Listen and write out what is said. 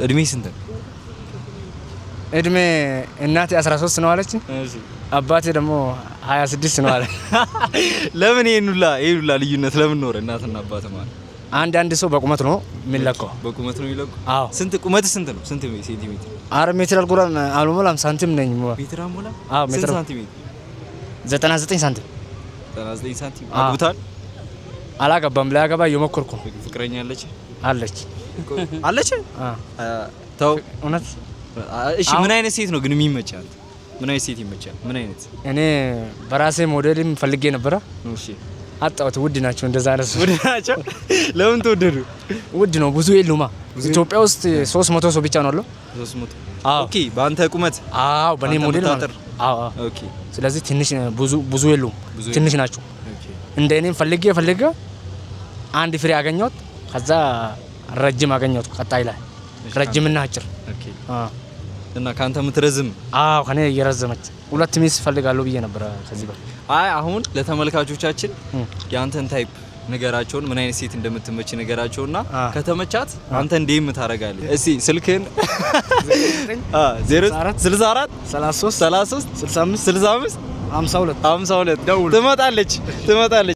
እድሜ ስንት ነው? እድሜ እናቴ 13 ነው አለች። አባቴ ደግሞ 26 ነው አለ። ለምን ይሄኑላ ልዩነት ለምን ኖረ? እናትና አባት ማለት አንድ ሰው በቁመት ነው የሚለካው። በቁመት ነው የሚለካው? አዎ። ስንት ቁመት ስንት ነው? ስንት ሴንቲሜትር? አረ ሜትር አልቆራም አልሞላም ሳንቲም ነኝ። ሜትር አልሞላም? አዎ ሜትር ሳንቲሜትር 99 ሳንቲም። 99 ሳንቲም። አግብታል? አላገባም። ላያገባ እየሞከርኩ። ፍቅረኛ አለች? አለች? ተው እውነት። እሺ ምን አይነት ሴት ነው ግን የሚመቻት? ምን አይነት ሴት ይመቻል? ምን አይነት? እኔ በራሴ ሞዴልም ፈልጌ ነበር። እሺ አጣሁት። ውድ ናቸው እንደዛ አይነት ውድ ናቸው። ለምን ተወደዱ? ውድ ነው ብዙ የሉማ። ኢትዮጵያ ውስጥ 300 ሰው ብቻ ነው አለው። 300? አዎ። ኦኬ በአንተ ቁመት? አዎ በኔ ሞዴል ማለት። አዎ ኦኬ። ስለዚህ ትንሽ ብዙ የሉም፣ ትንሽ ናቸው። እንደ እኔም ፈልጌ አንድ ፍሬ አገኘሁት። ከዛ ረጅም አገኘሁት። ቀጣይ ላይ ረጅምና አጭር። ኦኬ። እና ካንተ ምትረዝም? አዎ ከኔ እየረዘመች 2 ሚስ ፈልጋለሁ ብዬ ነበር ከዚህ በፊት። አይ አሁን ለተመልካቾቻችን ያንተን ታይፕ ነገራቸውን፣ ምን አይነት ሴት እንደምትመች ነገራቸውና ከተመቻት አንተ እንዴም ታረጋለህ? እስቲ ስልክህን 064 33 65 52 52 ደውል። ትመጣለች።